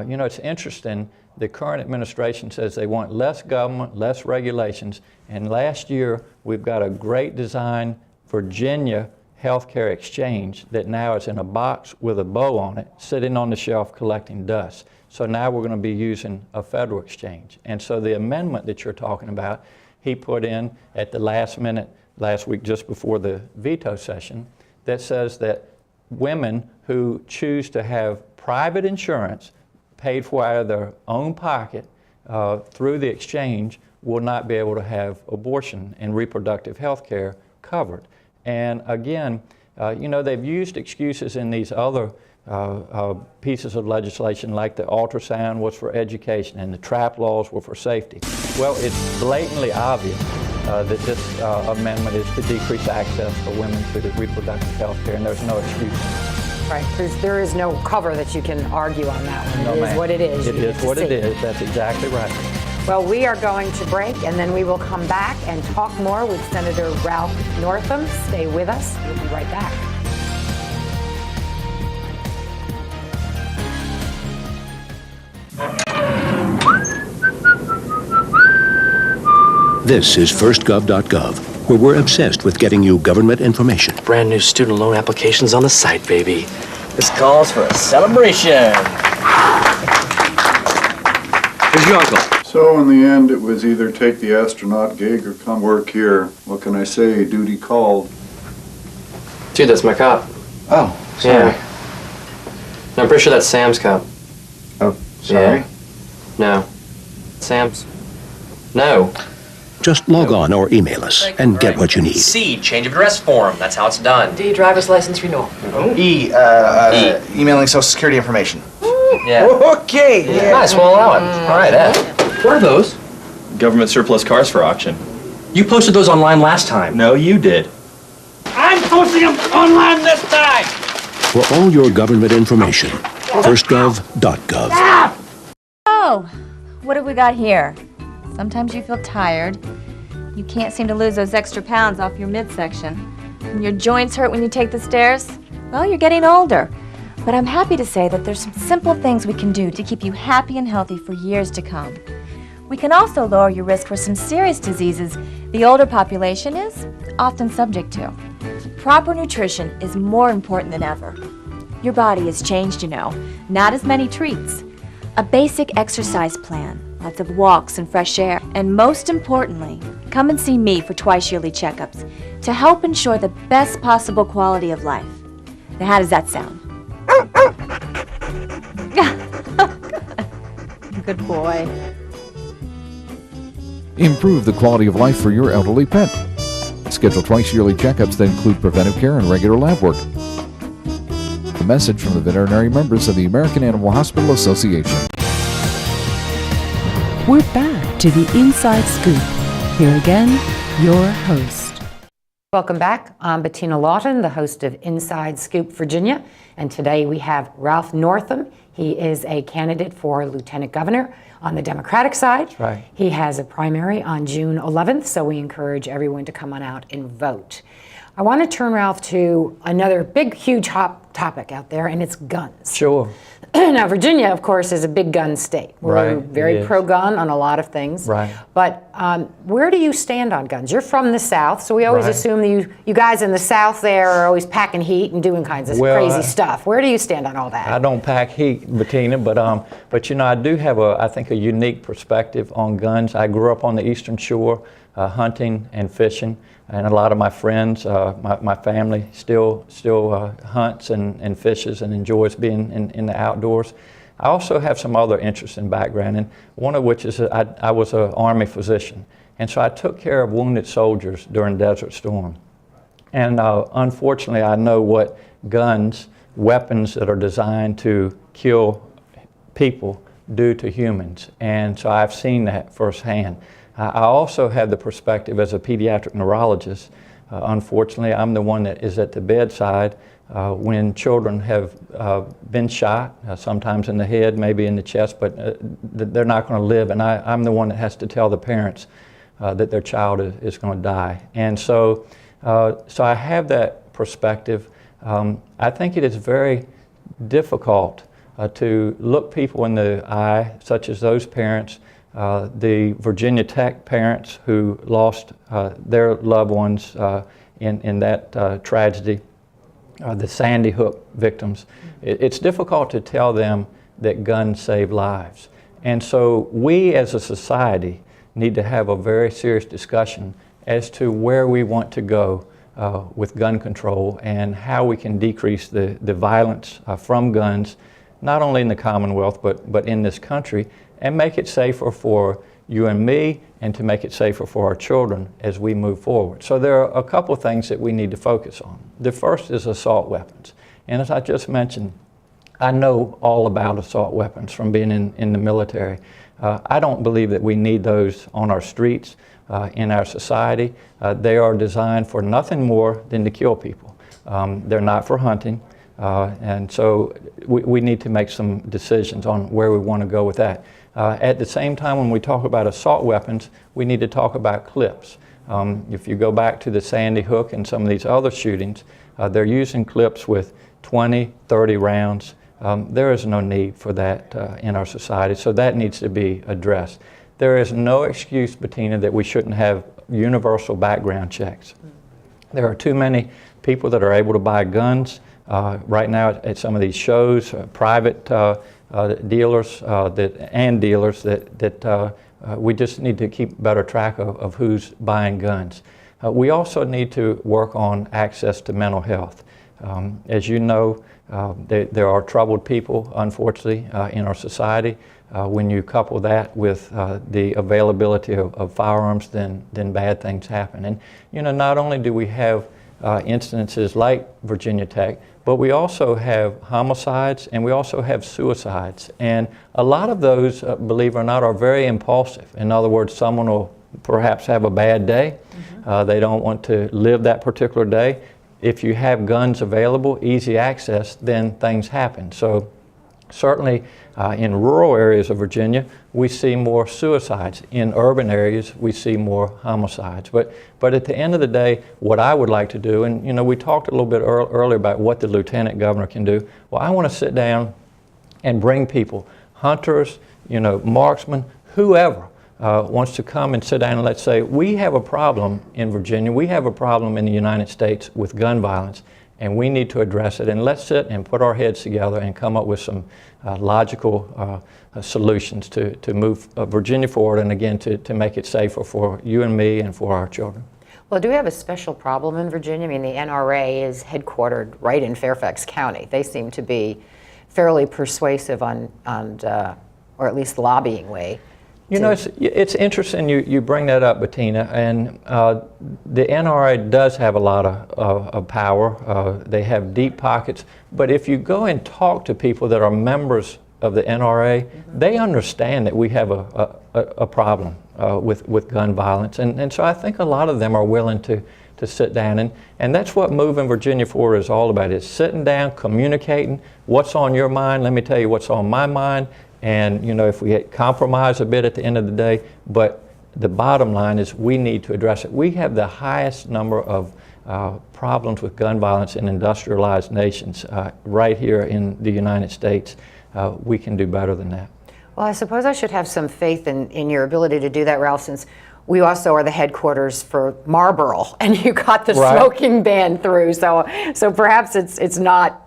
[SPEAKER 13] You know, it's interesting, the current administration says they want less government, less regulations, and last year we've got a great design Virginia healthcare exchange that now is in a box with a bow on it, sitting on the shelf collecting dust. So now we're going to be using a federal exchange. And so the amendment that you're talking about, he put in at the last minute last week just before the veto session that says that women who choose to have private insurance paid for out of their own pocket through the exchange will not be able to have abortion and reproductive health care covered. And again, you know, they've used excuses in these other pieces of legislation, like the ultrasound was for education and the TRAP laws were for safety. Well, it's blatantly obvious that this amendment is to decrease access for women to reproductive health care, and there's no excuse.
[SPEAKER 2] Right, because there is no cover that you can argue on that one.
[SPEAKER 13] No,
[SPEAKER 2] it is what it is.
[SPEAKER 13] It is what it is. That's exactly right.
[SPEAKER 2] Well, we are going to break, and then we will come back and talk more with Senator Ralph Northam. Stay with us. We'll be right back.
[SPEAKER 14] This is firstgov.gov, where we're obsessed with getting you government information.
[SPEAKER 15] Brand new student loan applications on the site, baby. This calls for a celebration. Where's your uncle?
[SPEAKER 16] So in the end, it was either take the astronaut gig or come work here. What can I say? Duty called.
[SPEAKER 15] Dude, that's my cop.
[SPEAKER 16] Oh, sorry.
[SPEAKER 15] Yeah. No, I'm pretty sure that's Sam's cop.
[SPEAKER 16] Oh, sorry.
[SPEAKER 15] Yeah. No. Sam's. No.
[SPEAKER 14] Just log on or email us and get what you need.
[SPEAKER 15] C, change of address form. That's how it's done.
[SPEAKER 17] D, driver's license renewal.
[SPEAKER 15] E,
[SPEAKER 17] emailing social security information.
[SPEAKER 15] Yeah.
[SPEAKER 17] Okay.
[SPEAKER 15] Yeah. Nice, we'll allow it. All right, Ed. What are those?
[SPEAKER 18] Government surplus cars for auction.
[SPEAKER 15] You posted those online last time.
[SPEAKER 18] No, you did.
[SPEAKER 11] I'm posting them online this time!
[SPEAKER 14] For all your government information, firstgov.gov.
[SPEAKER 19] Oh, what have we got here? Sometimes you feel tired. You can't seem to lose those extra pounds off your midsection. And your joints hurt when you take the stairs? Well, you're getting older. But I'm happy to say that there's some simple things we can do to keep you happy and healthy for years to come. We can also lower your risk for some serious diseases the older population is often subject to. Proper nutrition is more important than ever. Your body has changed, you know. Not as many treats. A basic exercise plan, lots of walks and fresh air, and most importantly, come and see me for twice-yearly checkups to help ensure the best possible quality of life. Now, how does that sound? Good boy.
[SPEAKER 20] Improve the quality of life for your elderly pet. Schedule twice yearly checkups that include preventive care and regular lab work. A message from the veterinary members of the American Animal Hospital Association.
[SPEAKER 1] We're back to the Inside Scoop. Here again, your host.
[SPEAKER 2] Welcome back. I'm Bettina Lawton, the host of Inside Scoop Virginia, and today we have Ralph Northam. He is a candidate for Lieutenant Governor on the Democratic side.
[SPEAKER 13] That's right.
[SPEAKER 2] He has a primary on June 11th, so we encourage everyone to come on out and vote. I want to turn, Ralph, to another big, huge hot topic out there, and it's guns.
[SPEAKER 13] Sure.
[SPEAKER 2] Now, Virginia, of course, is a big gun state. We're
[SPEAKER 13] Right,
[SPEAKER 2] very
[SPEAKER 13] it is.
[SPEAKER 2] pro-gun on a lot of things.
[SPEAKER 13] Right.
[SPEAKER 2] But where do you stand on guns? You're from the South, so we always
[SPEAKER 13] Right.
[SPEAKER 2] assume that you guys in the South there are always packing heat and doing kinds of crazy stuff. Where do you stand on all that?
[SPEAKER 13] I don't pack heat, Bettina, but you know, I do have I think a unique perspective on guns. I grew up on the Eastern Shore, hunting and fishing, and a lot of my friends, my family still hunts and fishes and enjoys being in the outdoors. I also have some other interests and background, and one of which is I was an Army physician, and so I took care of wounded soldiers during Desert Storm. And unfortunately, I know what guns, weapons that are designed to kill people, do to humans, and so I've seen that firsthand. I also have the perspective as a pediatric neurologist. Unfortunately, I'm the one that is at the bedside when children have been shot, sometimes in the head, maybe in the chest, but they're not going to live, and I'm the one that has to tell the parents that their child is going to die. And so I have that perspective. I think it is very difficult to look people in the eye, such as those parents, the Virginia Tech parents who lost their loved ones in that tragedy, the Sandy Hook victims. It's difficult to tell them that guns save lives. And so we as a society need to have a very serious discussion as to where we want to go with gun control and how we can decrease the violence from guns, not only in the Commonwealth, but in this country, and make it safer for you and me, and to make it safer for our children as we move forward. So there are a couple things that we need to focus on. The first is assault weapons. And as I just mentioned, I know all about assault weapons from being in the military. I don't believe that we need those on our streets, in our society. They are designed for nothing more than to kill people. They're not for hunting. And so we need to make some decisions on where we want to go with that. At the same time, when we talk about assault weapons, we need to talk about clips. If you go back to the Sandy Hook and some of these other shootings, they're using clips with 20, 30 rounds. There is no need for that in our society, so that needs to be addressed. There is no excuse, Bettina, that we shouldn't have universal background checks. There are too many people that are able to buy guns right now at some of these shows, private dealers that we just need to keep better track of who's buying guns. We also need to work on access to mental health. As you know, there are troubled people, unfortunately, in our society. When you couple that with the availability of firearms, then bad things happen. And you know, not only do we have incidences like Virginia Tech, but we also have homicides and we also have suicides. And a lot of those, believe it or not, are very impulsive. In other words, someone will perhaps have a bad day. They don't want to live that particular day. If you have guns available, easy access, then things happen. So certainly in rural areas of Virginia, we see more suicides. In urban areas, we see more homicides. But at the end of the day, what I would like to do, and you know, we talked a little bit earlier about what the lieutenant governor can do. Well, I want to sit down and bring people, hunters, you know, marksmen, whoever wants to come and sit down and let's say, we have a problem in Virginia, we have a problem in the United States with gun violence, and we need to address it. And let's sit and put our heads together and come up with some logical solutions to move Virginia forward, and again, to make it safer for you and me and for our children.
[SPEAKER 2] Well, do we have a special problem in Virginia? I mean, the NRA is headquartered right in Fairfax County. They seem to be fairly persuasive on or at least lobbying way.
[SPEAKER 13] You know, it's interesting you bring that up, Bettina, and the NRA does have a lot of power. They have deep pockets, but if you go and talk to people that are members of the NRA, they understand that we have a problem with gun violence, and so I think a lot of them are willing to sit down, and that's what Moving Virginia Forward is all about, is sitting down, communicating what's on your mind. Let me tell you what's on my mind. And, you know, if we compromise a bit at the end of the day, but the bottom line is we need to address it. We have the highest number of problems with gun violence in industrialized nations right here in the United States. We can do better than that.
[SPEAKER 2] Well, I suppose I should have some faith in your ability to do that, Ralph, since we also are the headquarters for Marlboro, and you got the smoking ban through. So perhaps it's not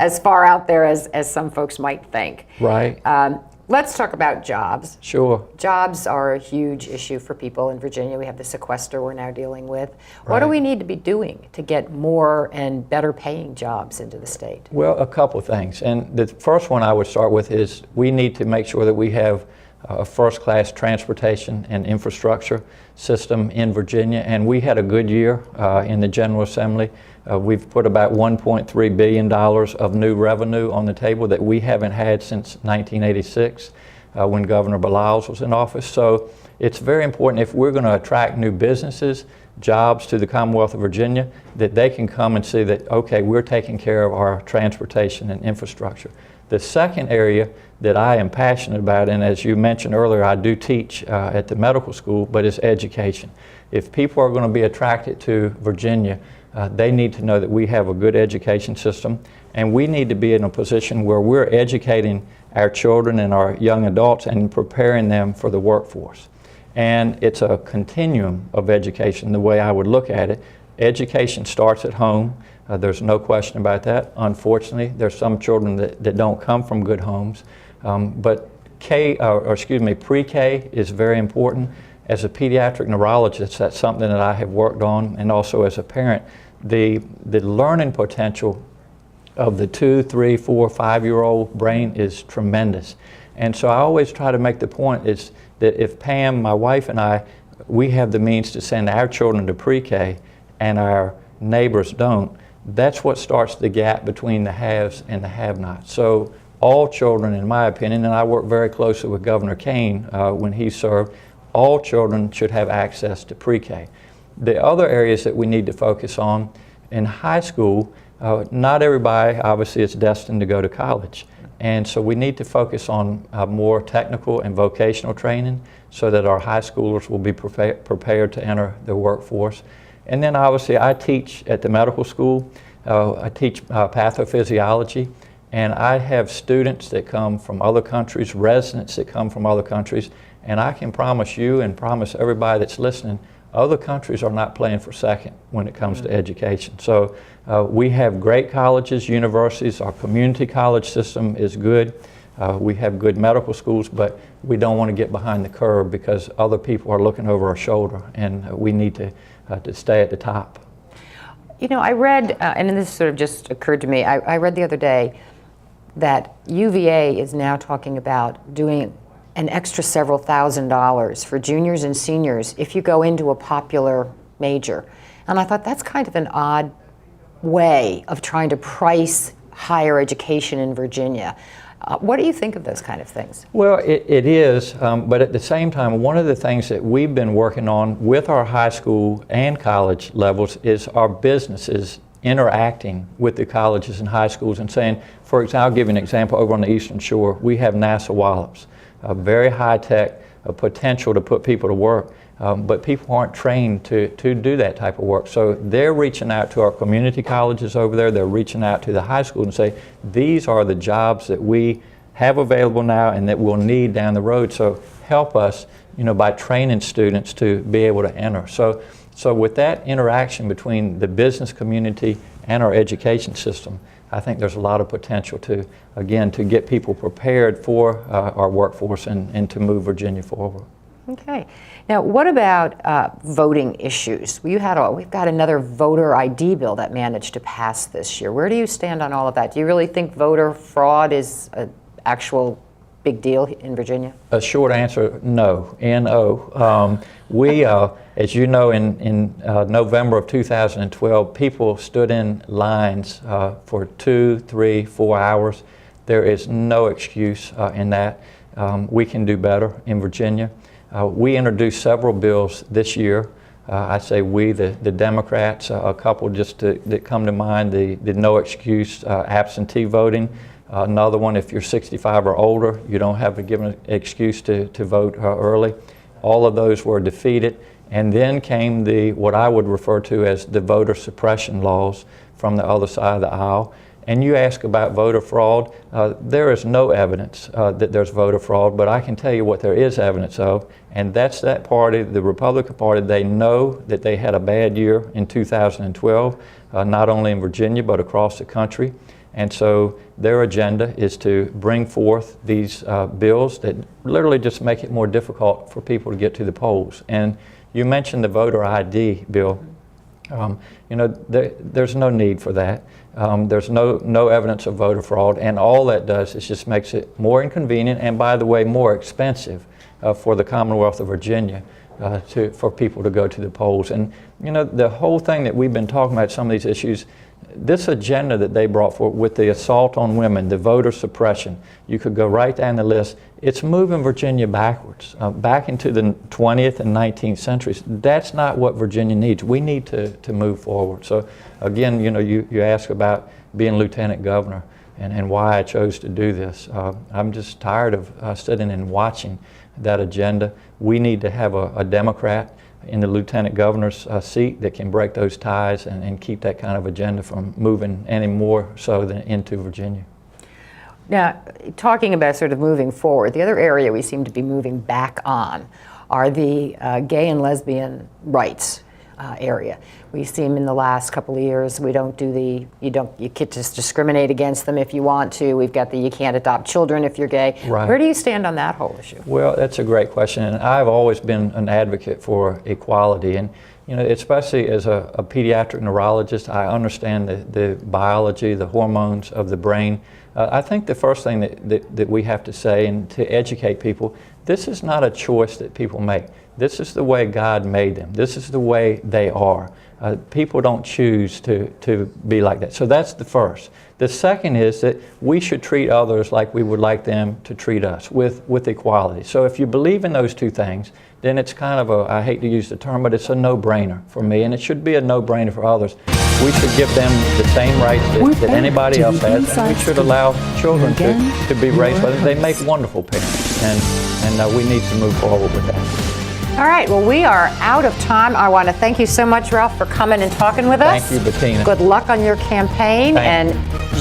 [SPEAKER 2] as far out there as some folks might think.
[SPEAKER 13] Right.
[SPEAKER 2] Let's talk about jobs.
[SPEAKER 13] Sure.
[SPEAKER 2] Jobs are a huge issue for people in Virginia. We have the sequester we're now dealing with.
[SPEAKER 13] Right.
[SPEAKER 2] What do we need to be doing to get more and better paying jobs into the state?
[SPEAKER 13] Well, a couple things. And the first one I would start with is we need to make sure that we have a first-class transportation and infrastructure system in Virginia. And we had a good year in the General Assembly. We've put about $1.3 billion of new revenue on the table that we haven't had since 1986 when Governor Baliles was in office. So it's very important if we're going to attract new businesses, jobs to the Commonwealth of Virginia, that they can come and see that, okay, we're taking care of our transportation and infrastructure. The second area that I am passionate about, and as you mentioned earlier, I do teach at the medical school, but it's education. If people are going to be attracted to Virginia, they need to know that we have a good education system, and we need to be in a position where we're educating our children and our young adults and preparing them for the workforce. And it's a continuum of education, the way I would look at it. Education starts at home. There's no question about that. Unfortunately, there's some children that don't come from good homes. But pre-K is very important. As a pediatric neurologist, that's something that I have worked on, and also as a parent, the learning potential of the 2, 3, 4, 5-year-old brain is tremendous. And so I always try to make the point is that if Pam, my wife, and I, we have the means to send our children to pre-K and our neighbors don't, that's what starts the gap between the haves and the have-nots. So all children, in my opinion, and I work very closely with Governor Kane when he served, all children should have access to pre-K. The other areas that we need to focus on in high school, not everybody obviously is destined to go to college. And so we need to focus on more technical and vocational training so that our high schoolers will be prepared to enter the workforce. And then obviously I teach at the medical school. I teach pathophysiology, and I have students that come from other countries, residents that come from other countries, and I can promise you and promise everybody that's listening, other countries are not playing for second when it comes to education. So we have great colleges, universities, our community college system is good. We have good medical schools, but we don't want to get behind the curve because other people are looking over our shoulder, and we need to stay at the top.
[SPEAKER 2] You know, I read, and this sort of just occurred to me, I read the other day that UVA is now talking about doing an extra several $1,000s for juniors and seniors if you go into a popular major. And I thought that's kind of an odd way of trying to price higher education in Virginia. What do you think of those kind of things?
[SPEAKER 13] Well, it is, but at the same time, one of the things that we've been working on with our high school and college levels is our businesses interacting with the colleges and high schools and saying, for example, I'll give you an example over on the Eastern Shore, we have NASA Wallops, a very high-tech potential to put people to work, but people aren't trained to do that type of work. So they're reaching out to our community colleges over there, they're reaching out to the high school and say, these are the jobs that we have available now and that we'll need down the road, so help us, you know, by training students to be able to enter. So with that interaction between the business community and our education system, I think there's a lot of potential to, again, to get people prepared for our workforce and to move Virginia forward.
[SPEAKER 2] Okay. Now, what about voting issues? We've got another voter ID bill that managed to pass this year. Where do you stand on all of that? Do you really think voter fraud is an actual big deal in Virginia?
[SPEAKER 13] A short answer, no, N-O. We, as you know, in November of 2012, people stood in lines for 2, 3, 4 hours. There is no excuse in that. We can do better in Virginia. We introduced several bills this year. I say we, the Democrats, a couple just that come to mind, the no excuse absentee voting. Another one, if you're 65 or older, you don't have to give an excuse to vote early. All of those were defeated. And then came what I would refer to as the voter suppression laws from the other side of the aisle. And you ask about voter fraud, there is no evidence that there's voter fraud, but I can tell you what there is evidence of, and that's that party, the Republican Party. They know that they had a bad year in 2012, not only in Virginia, but across the country. And so their agenda is to bring forth these bills that literally just make it more difficult for people to get to the polls. And you mentioned the voter ID bill. You know, there's no need for that. There's no evidence of voter fraud, and all that does is just makes it more inconvenient and, by the way, more expensive for the Commonwealth of Virginia for people to go to the polls. And, you know, the whole thing that we've been talking about, some of these issues, this agenda that they brought forward with the assault on women, the voter suppression, you could go right down the list. It's moving Virginia backwards, back into the 20th and 19th centuries. That's not what Virginia needs. We need to move forward. So again, you know, you ask about being lieutenant governor and why I chose to do this. I'm just tired of sitting and watching that agenda. We need to have a Democrat in the lieutenant governor's seat that can break those ties and keep that kind of agenda from moving any more so than into Virginia.
[SPEAKER 2] Now, talking about sort of moving forward, the other area we seem to be moving back on are the gay and lesbian rights area. We seem in the last couple of years, we don't do you can't just discriminate against them if you want to. We've got you can't adopt children if you're gay.
[SPEAKER 13] Right.
[SPEAKER 2] Where do you stand on that whole issue?
[SPEAKER 13] Well, that's a great question, and I've always been an advocate for equality. And you know, especially as a pediatric neurologist, I understand the biology, the hormones of the brain. I think the first thing that we have to say and to educate people, this is not a choice that people make. This is the way God made them. This is the way they are. People don't choose to be like that. So that's the first. The second is that we should treat others like we would like them to treat us, with equality. So if you believe in those two things, then it's kind of I hate to use the term, but it's a no-brainer for me, and it should be a no-brainer for others. We should give them the same rights that anybody else has, and we should allow children to be raised by them. They make wonderful parents, and we need to move forward with that.
[SPEAKER 2] All right, well, we are out of time. I want to thank you so much, Ralph, for coming and talking with us.
[SPEAKER 13] Thank you, Bettina.
[SPEAKER 2] Good luck on your campaign, and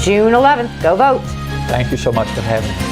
[SPEAKER 2] June 11th, go vote.
[SPEAKER 13] Thank you so much for having me.